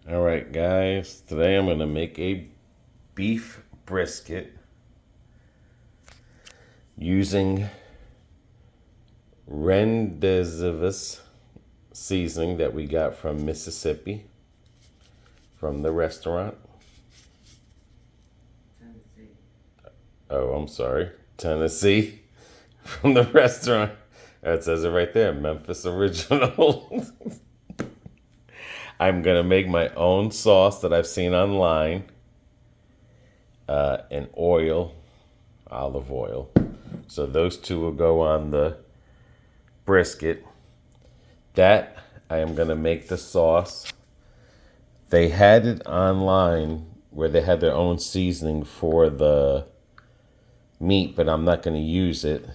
All right, guys. Today I'm going to make a beef brisket using rendezvous seasoning that we got from Mississippi, from the restaurant. Tennessee. Oh, I'm sorry. Tennessee, from the restaurant. That says it right there, Memphis Original. I'm going to make my own sauce that I've seen online. And oil, olive oil. So those two will go on the brisket. That I am going to make the sauce. They had it online where they had their own seasoning for the meat, but I'm not going to use it.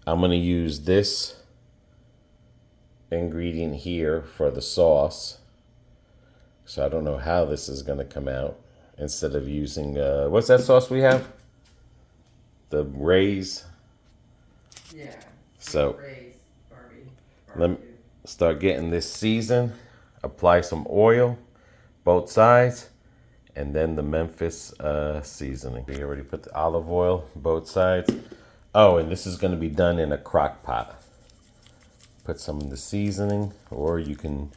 I'm going to use this ingredient here for the sauce. So I don't know how this is going to come out. Instead of using, what's that sauce we have? The Ray's. Yeah. So Ray's let me start getting this seasoned. Apply some oil, both sides, and then the Memphis seasoning. We already put the olive oil, both sides. Oh, and this is going to be done in a crock pot. Put some of the seasoning, or you can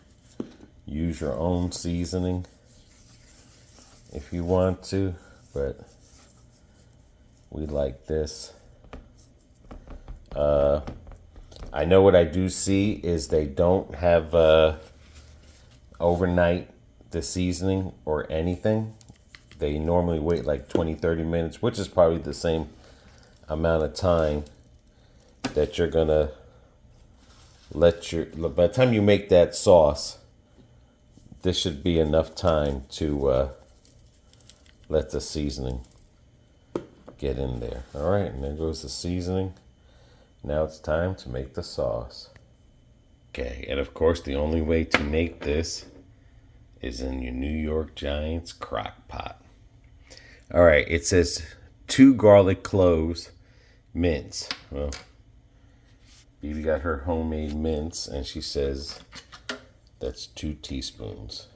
use your own seasoning if you want to, but we like this. I know what I do see is they don't have overnight the seasoning or anything. They normally wait like 20-30 minutes, which is probably the same amount of time that you're gonna let your, by the time you make that sauce, this should be enough time to let the seasoning get in there. All right, and there goes the seasoning. Now it's time to make the sauce. Okay, and of course the only way to make this is in your New York Giants crock pot. All right, it says 2 garlic cloves mince. Well, Bibi got her homemade mince, and she says that's 2 teaspoons.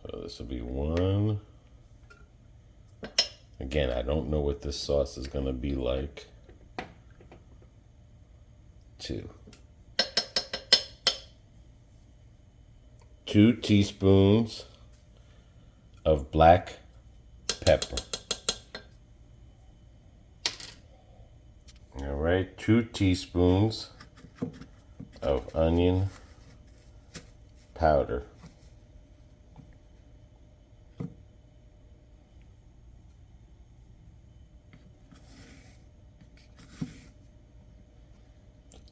So this will be 1. Again, I don't know what this sauce is going to be like. 2. 2 teaspoons of black pepper. All right, 2 teaspoons of onion powder.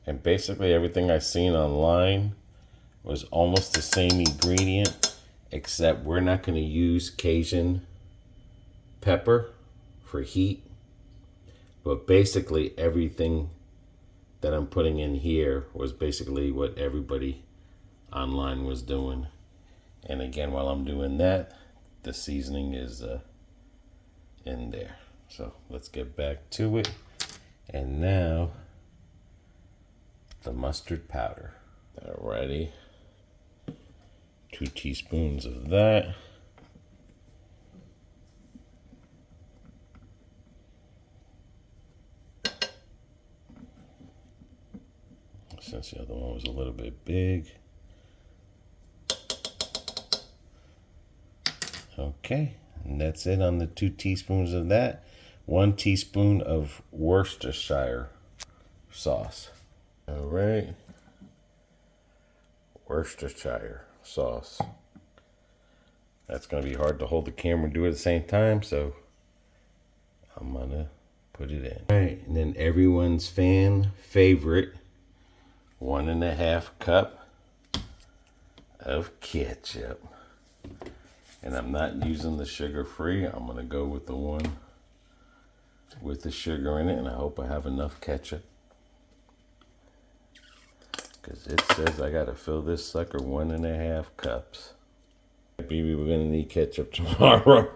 And basically everything I seen online was almost the same ingredient, except we're not going to use Cajun pepper for heat. But basically everything that I'm putting in here was basically what everybody online was doing. And again, while I'm doing that, the seasoning is in there. So let's get back to it. And now the mustard powder. Alrighty. 2 teaspoons of that. Since the other one was a little bit big. Okay, and that's it on the 2 teaspoons of that. 1 teaspoon of Worcestershire sauce. All right, Worcestershire sauce. That's going to be hard to hold the camera and do it at the same time, so I'm going to put it in. All right, and then everyone's fan favorite 1.5 cup of ketchup. And I'm not using the sugar-free. I'm going to go with the one with the sugar in it, and I hope I have enough ketchup. Because it says I got to fill this sucker 1.5 cups. Maybe we're going to need ketchup tomorrow.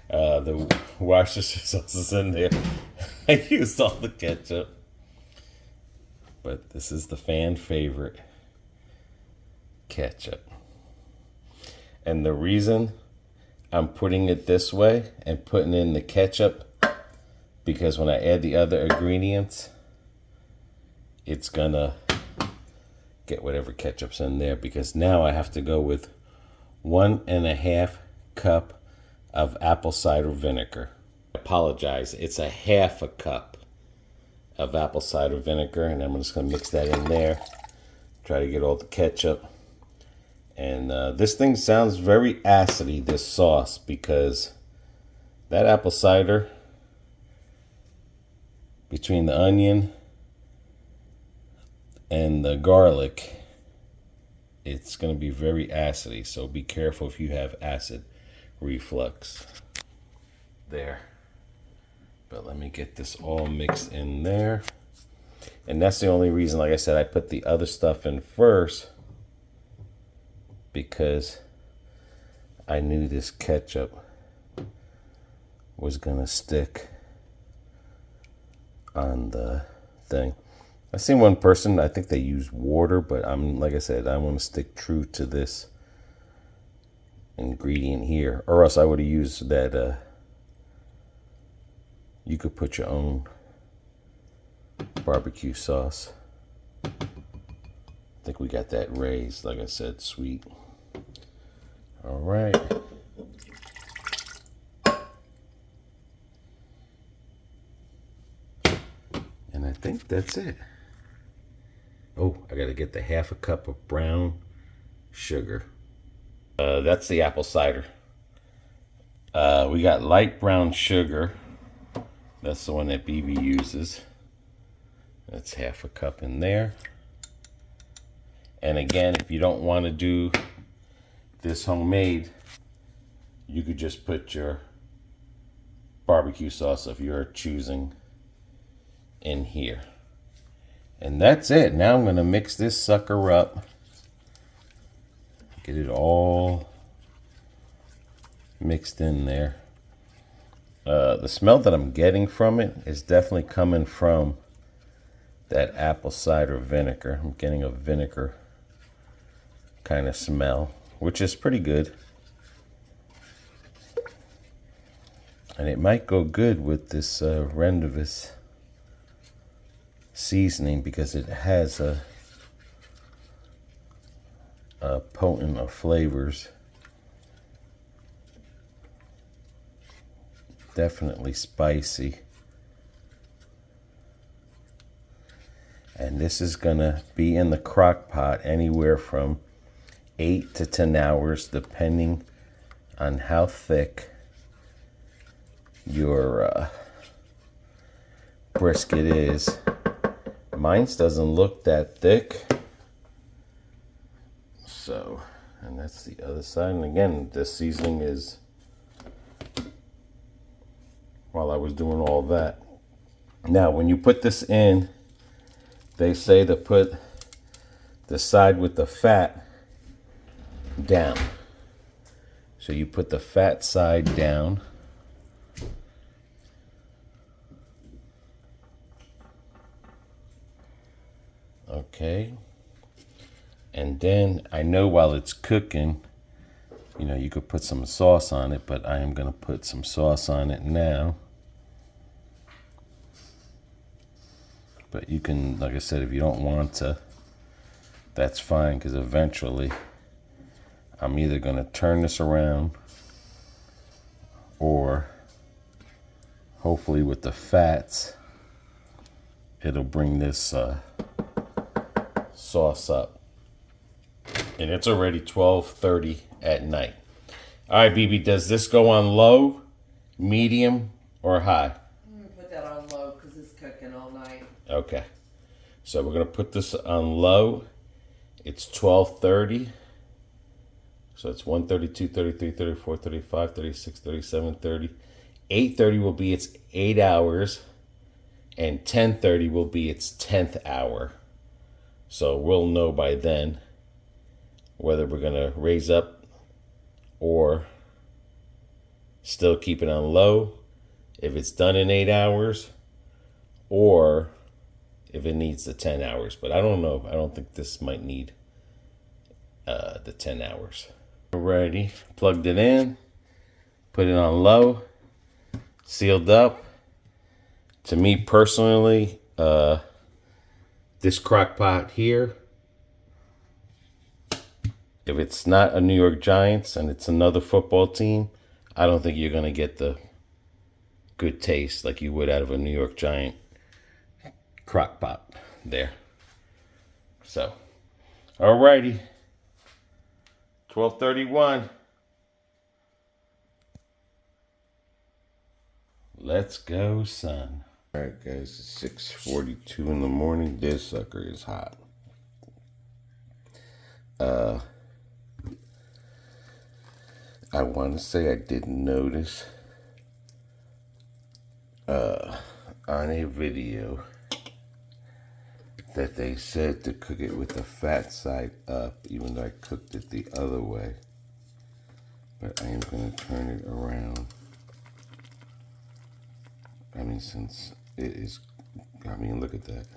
The Worcestershire sauce is in there. I used all the ketchup. But this is the fan favorite. ketchup. And the reason I'm putting it this way and putting in the ketchup, because when I add the other ingredients, it's gonna get whatever ketchup's in there, because now I have to go with 1.5 cup of apple cider vinegar. I apologize, it's a 1/2 cup of apple cider vinegar, and I'm just gonna mix that in there. Try to get all the ketchup. And this thing sounds very acidy, this sauce, because that apple cider, between the onion and the garlic, it's going to be very acidy. So be careful if you have acid reflux. There. But let me get this all mixed in there. And that's the only reason, like I said, I put the other stuff in first, because I knew this ketchup was gonna stick on the thing. I've seen one person, I think they use water, but like I said, I want to stick true to this ingredient here, or else I would have used that. You could put your own barbecue sauce. I think we got that raised, like I said, sweet. All right. And I think that's it. Oh, I gotta get the 1/2 cup of brown sugar. That's the apple cider. We got light brown sugar. That's the one that BB uses. That's 1/2 cup in there. And again, if you don't want to do this homemade, you could just put your barbecue sauce of your choosing in here. And that's it. Now I'm going to mix this sucker up. Get it all mixed in there. The smell that I'm getting from it is definitely coming from that apple cider vinegar. I'm getting a vinegar kind of smell, which is pretty good. And it might go good with this Rendezvous seasoning, because it has a potent of flavors. Definitely spicy. And this is gonna be in the crock pot anywhere from 8 to 10 hours, depending on how thick your brisket is. Mine's doesn't look that thick. So, and that's the other side. And again, the seasoning is while I was doing all that. Now, when you put this in, they say to put the side with the fat down. So you put the fat side down. Okay. And then I know while it's cooking, you know, you could put some sauce on it, but I am going to put some sauce on it now. But you can, like I said, if you don't want to, that's fine, because eventually I'm either going to turn this around, or hopefully with the fats, it'll bring this sauce up. And it's already 12:30 at night. All right, BB, does this go on low, medium, or high? I'm gonna put that on low because it's cooking all night. Okay. So we're going to put this on low. It's 12:30. So it's 1:30, 2:30, 3:30, 4:30, 5:30, 6:30, 7:30. 8:30 will be its 8 hours. And 10:30 will be its 10th hour. So we'll know by then whether we're going to raise up or still keep it on low, if it's done in 8 hours, or if it needs the 10 hours. But I don't know. I don't think this might need the 10 hours. Alrighty, plugged it in, put it on low, sealed up. To me personally, this crock pot here, if it's not a New York Giants and it's another football team, I don't think you're going to get the good taste like you would out of a New York Giant crock pot there. So, alrighty. 12:31. Let's go, son. Alright, guys, it's 6:42 in the morning. This sucker is hot. I want to say I didn't notice on a video that they said to cook it with the fat side up, even though I cooked it the other way. But I am going to turn it around. I mean, since it is, I mean, look at that.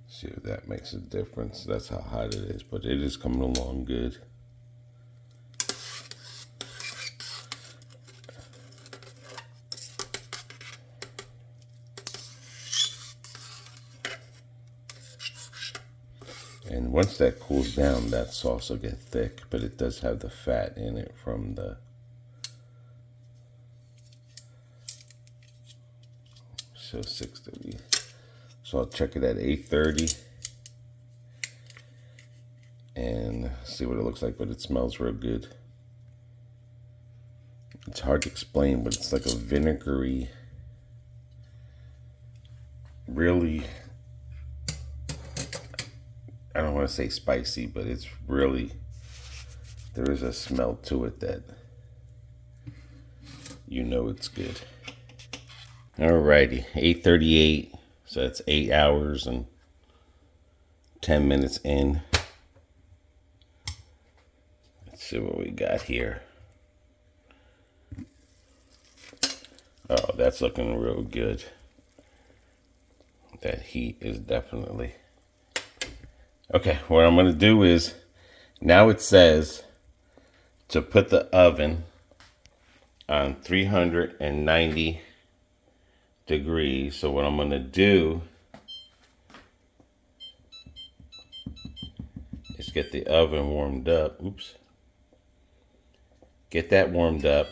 See if that makes a difference. That's how hot it is, but it is coming along good. And once that cools down, that sauce will get thick, but it does have the fat in it from the so 6:30. So I'll check it at 8:30 and see what it looks like, but it smells real good. It's hard to explain, but it's like a vinegary, really, I don't want to say spicy, but it's really, there is a smell to it that you know it's good. Alrighty, 8:38. So that's 8 hours and 10 minutes in. Let's see what we got here. Oh, that's looking real good. That heat is definitely. Okay, what I'm going to do is, now it says to put the oven on 390 degrees. So what I'm going to do is get the oven warmed up. Oops. Get that warmed up.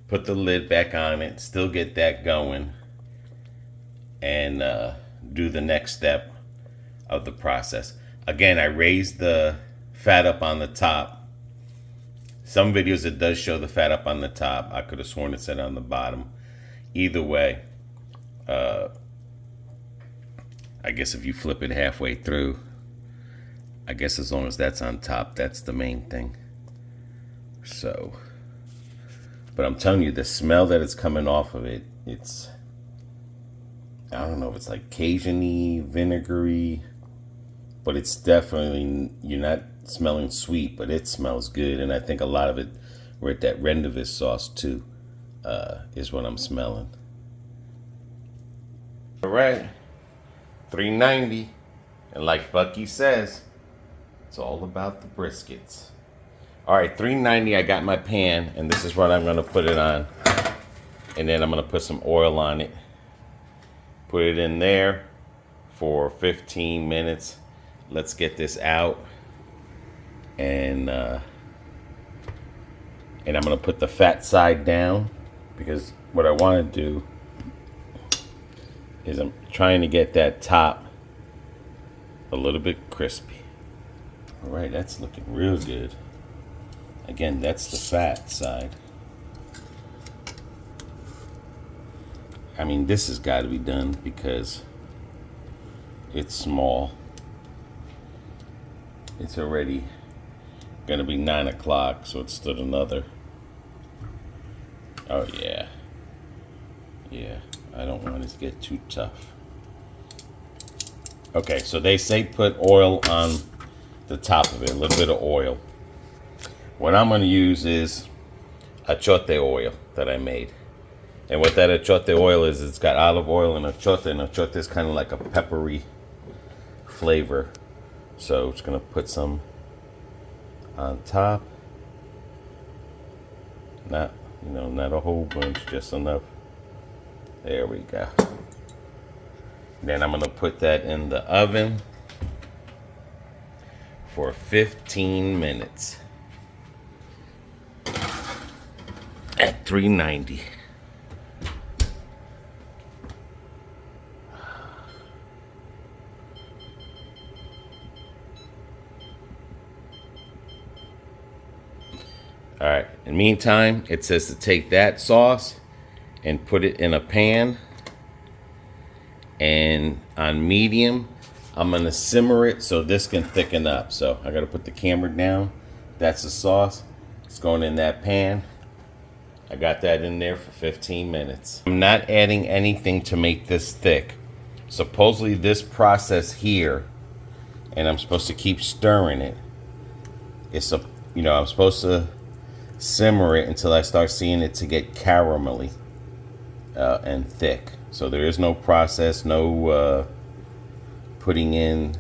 Put the lid back on it. Still get that going. And do the next step of the process. Again, I raised the fat up on the top. Some videos it does show the fat up on the top. I could have sworn it said on the bottom. Either way, I guess if you flip it halfway through, I guess as long as that's on top, that's the main thing. So, but I'm telling you, the smell that is coming off of it, it's, I don't know if it's like Cajun-y, vinegary, but it's definitely, you're not smelling sweet, but it smells good. And I think a lot of it, we're at that rendezvous sauce too. Is what I'm smelling. All right, 390, and like Bucky says, it's all about the briskets. All right, 390, I got my pan, and this is what I'm gonna put it on. And then I'm gonna put some oil on it. Put it in there for 15 minutes. Let's get this out. And I'm gonna put the fat side down, because what I want to do is I'm trying to get that top a little bit crispy. All right, that's looking real good. Again, that's the fat side. I mean, this has got to be done because it's small. It's already gonna be 9 o'clock, so it's still another. Oh yeah. Yeah, I don't want it to get too tough. Okay, so they say put oil on the top of it, a little bit of oil. What I'm gonna use is achote oil that I made. And what that achote oil is, it's got olive oil and achote is kind of like a peppery flavor. So it's gonna put some on top. Not, not a whole bunch, just enough. There we go. Then I'm gonna put that in the oven for 15 minutes at 390. All right, in the meantime, it says to take that sauce and put it in a pan, and on medium, I'm gonna simmer it so this can thicken up. So I gotta put the camera down. That's the sauce. It's going in that pan. I got that in there for 15 minutes. I'm not adding anything to make this thick. Supposedly this process here, and I'm supposed to keep stirring it. I'm supposed to simmer it until I start seeing it to get caramelly and thick. So there is no process, no putting in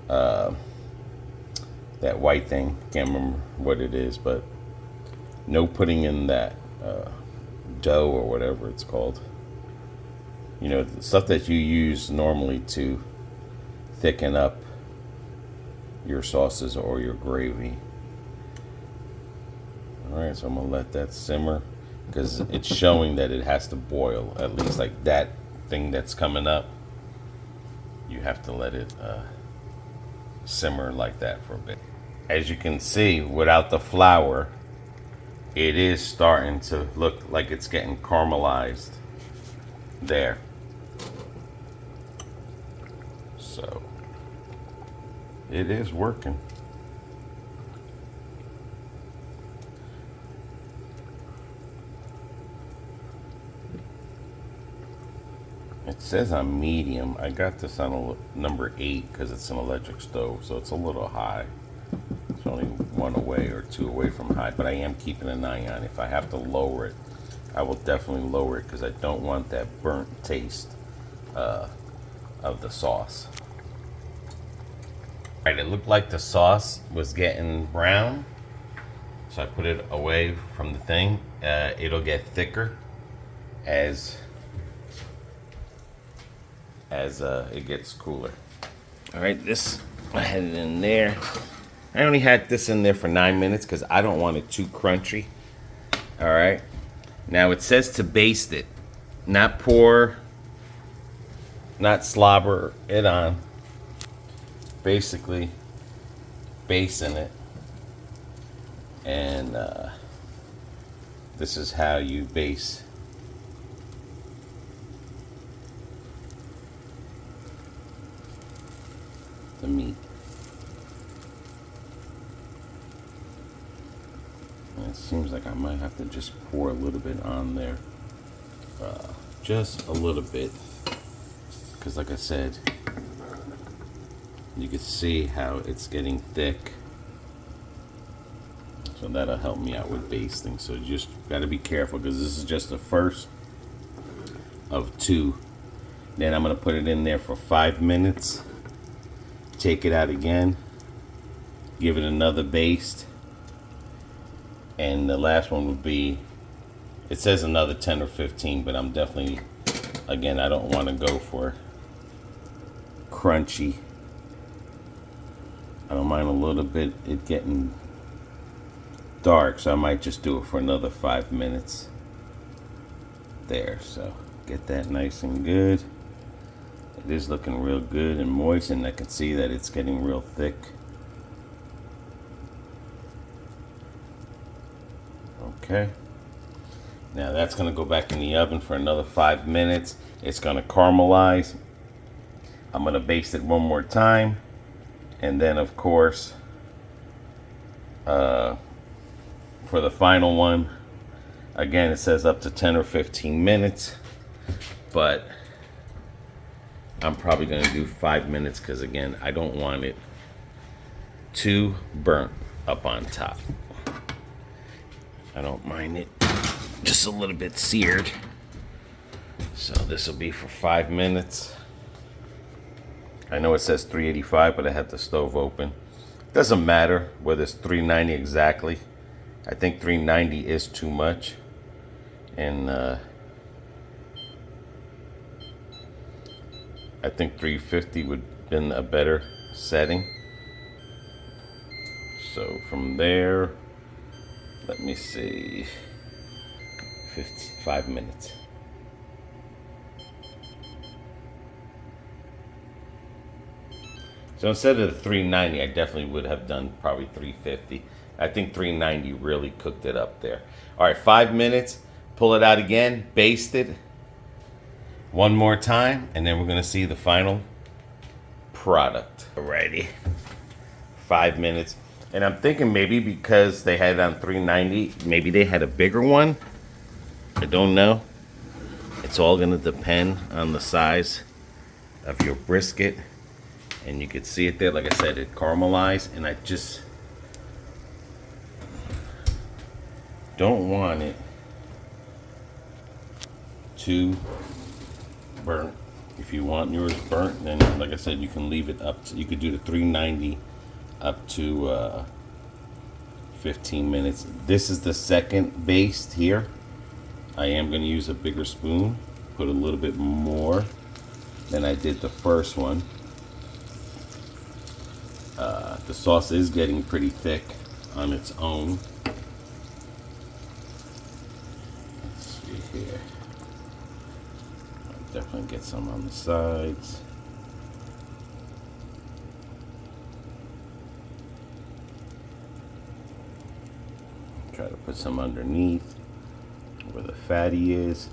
that white thing. Can't remember what it is, but no putting in that dough or whatever it's called. The stuff that you use normally to thicken up your sauces or your gravy. All right, so I'm gonna let that simmer because it's showing that it has to boil, at least like that thing that's coming up. You have to let it simmer like that for a bit. As you can see, without the flour, it is starting to look like it's getting caramelized there. So it is working. It says on medium. I got this on number 8 because it's an electric stove, so it's a little high. It's only 1 away or 2 away from high, but I am keeping an eye on it. If I have to lower it, I will definitely lower it because I don't want that burnt taste of the sauce. All right, it looked like the sauce was getting brown, so I put it away from the thing. It'll get thicker as it gets cooler. All right, I had it in there. I only had this in there for 9 minutes because I don't want it too crunchy. All right, now it says to baste it, not pour, not slobber it on. Basically basting it, and this is how you baste the meat. And it seems like I might have to just pour a little bit on there, just a little bit, because like I said, you can see how it's getting thick. So that'll help me out with basting. So you just got to be careful because this is just the first of 2. Then I'm going to put it in there for 5 minutes. Take it out again. Give it another baste. And the last one would be, it says another 10 or 15, but I'm definitely, again, I don't want to go for crunchy. I don't mind a little bit it getting dark, so I might just do it for another 5 minutes there. So get that nice and good. It is looking real good and moist, and I can see that it's getting real thick. Okay, now that's going to go back in the oven for another 5 minutes. It's going to caramelize. I'm going to baste it one more time. And then, of course, for the final one, again, it says up to 10 or 15 minutes. But I'm probably going to do 5 minutes because, again, I don't want it too burnt up on top. I don't mind it just a little bit seared. So this will be for 5 minutes. I know it says 385, but I had the stove open. Doesn't matter whether it's 390 exactly. I think 390 is too much. And I think 350 would have been a better setting. So from there, let me see, 5 minutes. So instead of the 390, I definitely would have done probably 350. I think 390 really cooked it up there. All right, 5 minutes. Pull it out again, baste it one more time, and then we're gonna see the final product. Alrighty, 5 minutes. And I'm thinking maybe because they had it on 390, maybe they had a bigger one. I don't know. It's all gonna depend on the size of your brisket. And you can see it there, like I said, it caramelized, and I just don't want it too burnt. If you want yours burnt, then like I said, you can leave it up to, you could do the 390 up to 15 minutes. This is the second baste here. I am going to use a bigger spoon, put a little bit more than I did the first one. The sauce is getting pretty thick on its own. Let's see here. I'll definitely get some on the sides. Try to put some underneath where the fatty is.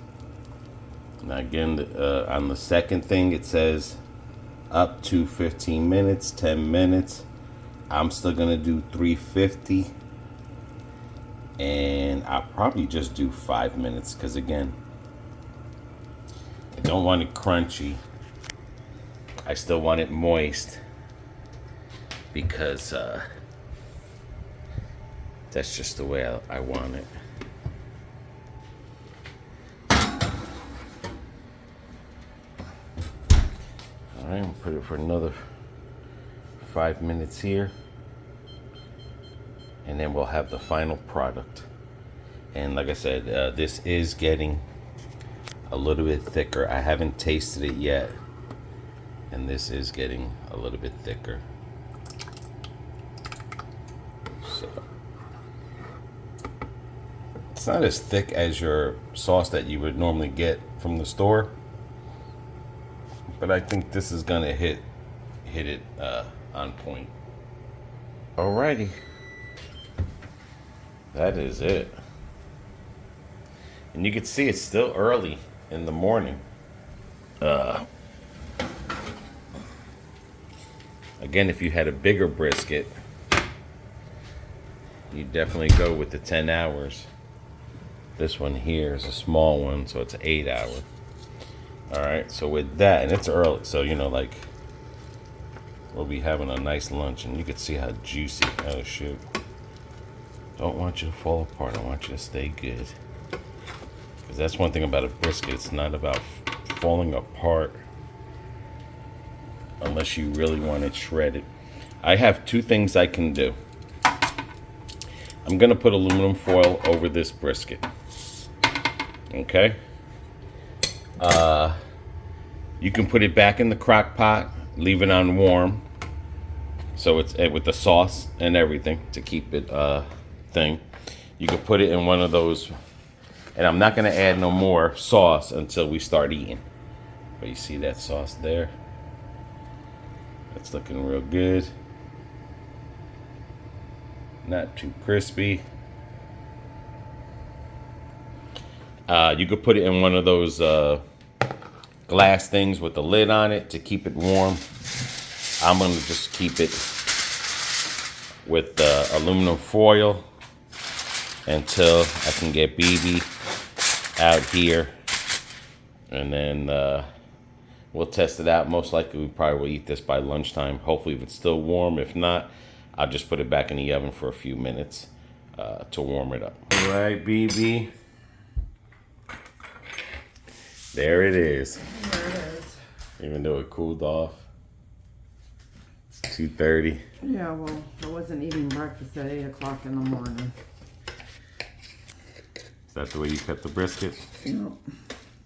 Now again, on the second thing it says up to 15 minutes, 10 minutes. I'm still gonna do 350, and I'll probably just do 5 minutes because again, I don't want it crunchy. I still want it moist because that's just the way I want it. All right, I'm gonna put it for another 5 minutes here, and then we'll have the final product. And like I said, this is getting a little bit thicker. I haven't tasted it yet, and this is getting a little bit thicker. So it's not as thick as your sauce that you would normally get from the store, but I think this is gonna hit it on point. Alrighty, that is it. And you can see it's still early in the morning. Again, if you had a bigger brisket, you definitely go with the 10 hours. This one here is a small one, so it's 8 hours. All right, so with that, and it's early, so you know, like, we'll be having a nice lunch, and you can see how juicy. Oh shoot! Don't want you to fall apart. I want you to stay good, because that's one thing about a brisket. It's not about falling apart unless you really want it shredded. I have two things I can do. I'm gonna put aluminum foil over this brisket. Okay. You can put it back in the crock pot, leave it on warm, so it's with the sauce and everything to keep it thing. You can put it in one of those, and I'm not gonna add no more sauce until we start eating. But you see that sauce there? It's looking real good. Not too crispy. You could put it in one of those glass things with the lid on it to keep it warm. I'm gonna just keep it with aluminum foil until I can get BB out here, and then we'll test it out. Most likely we probably will eat this by lunchtime. Hopefully if it's still warm. If not, I'll just put it back in the oven for a few minutes to warm it up. All right, BB. There it is. There it is. Even though it cooled off. It's 2:30. Yeah, well, I wasn't eating breakfast at 8 o'clock in the morning. Is that the way you cut the brisket? Yep.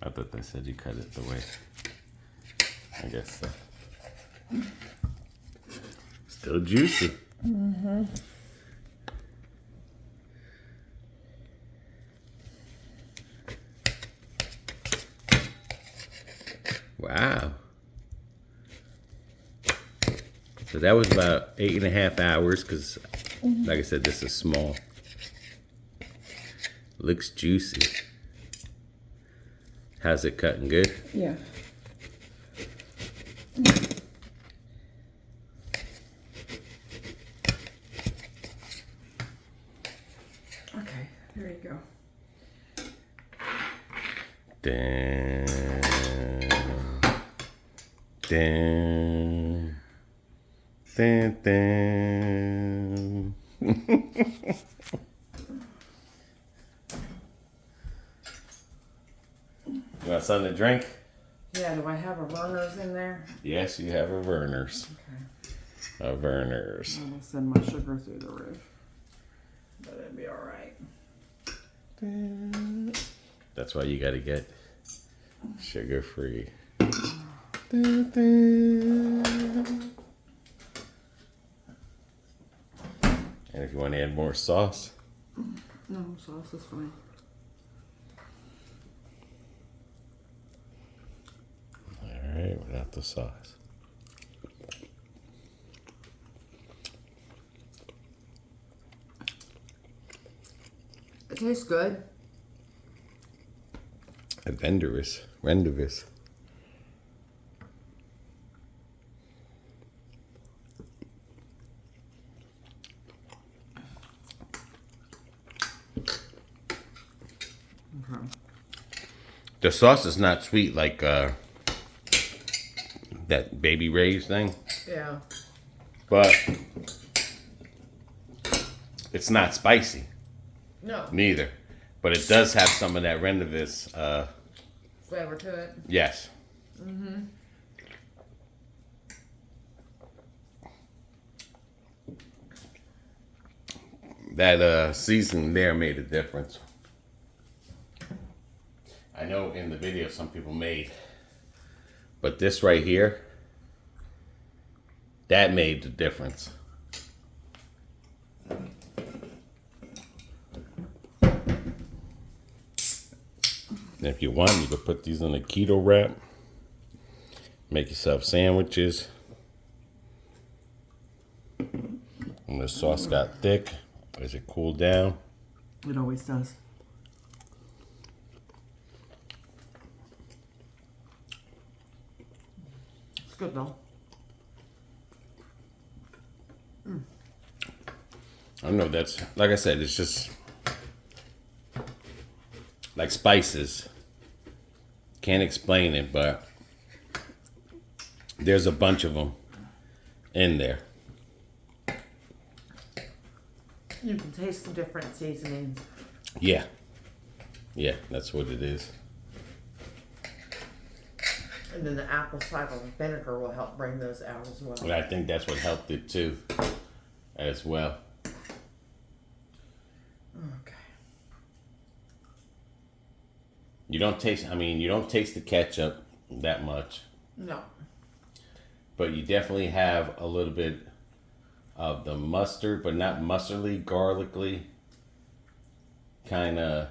I thought they said you cut it the way. I guess so. Still juicy. Mm-hmm. Wow. So that was about 8.5 hours because, like I said, this is small. Looks juicy. How's it cutting? Good? Yeah. Okay, there you go. Dun, dun, dun, dun. You want something to drink? Yeah, do I have a Verner's in there? Yes, you have a Verner's. Okay. A Verner's. I'm gonna send my sugar through the roof. But it'll be alright. That's why you gotta get sugar free. And if you want to add more sauce, No, sauce is fine. alright, without the sauce. It tastes good. Rendivis. Okay. The sauce is not sweet like that Baby Ray's thing, Yeah. but it's not spicy No. neither. But it does have some of that Rendivis. Flavor to it. Yes. Mm-hmm. That seasoning there made a difference. I know in the video some people made, but this right here, that made the difference. And if you want, you could put these in a keto wrap. Make yourself sandwiches. When the sauce got thick, as it cooled down, It always does. It's good though. I don't know, that's, like I said, it's just like spices. Can't explain it, but there's a bunch of them in there. You can taste the different seasonings. Yeah. Yeah, that's what it is. And then the apple cider vinegar will help bring those out as well. And I think that's what helped it too, as well. Okay. You don't taste, you don't taste the ketchup that much, No. but you definitely have a little bit of the mustard, but not mustardy, garlicly kind of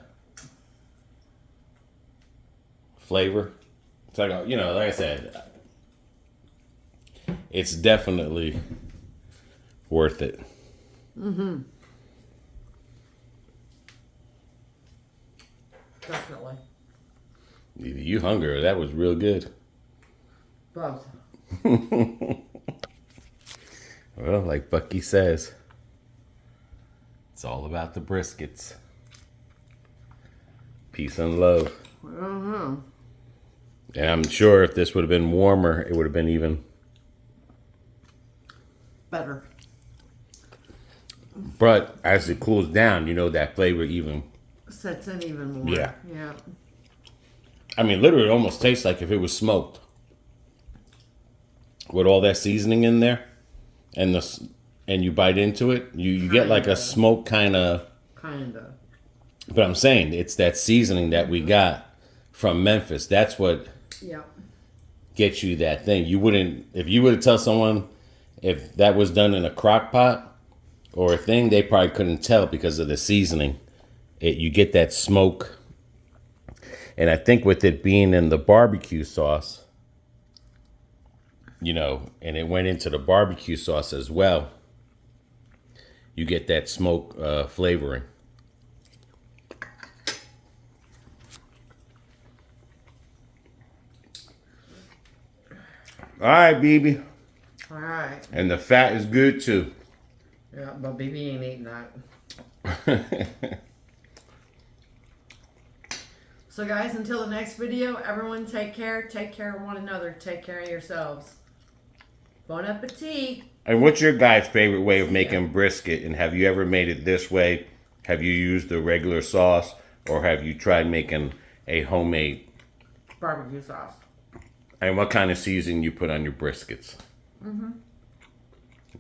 flavor. It's like, like I said, it's definitely worth it. Mm-hmm. Definitely. Either you hungry or that was real good. Both. Well, like Bucky says, it's all about the briskets. Peace and love. Uh-huh. And I'm sure if this would have been warmer, it would have been even Better. But as it cools down, that flavor even. Sets in even more. Yeah. Yeah. I mean, literally, it almost tastes like if it was smoked with all that seasoning in there, and and you bite into it, you get like a smoke kind of. Kinda. But I'm saying it's that seasoning that we got from Memphis. That's what gets you that thing. You wouldn't, if you were to tell someone if that was done in a crock pot or a thing, they probably couldn't tell because of the seasoning. You get that smoke. And I think with it being in the barbecue sauce, you know, and it went into the barbecue sauce as well, you get that smoke flavoring. All right, baby. All right. And the fat is good too. Yeah, but baby ain't eating that. So guys, until the next video, everyone take care. Take care of one another. Take care of yourselves. Bon appetit. And what's your guys' favorite way of making brisket? And have you ever made it this way? Have you used the regular sauce? Or have you tried making a homemade Barbecue sauce. And what kind of seasoning you put on your briskets?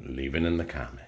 Leave it in the comments.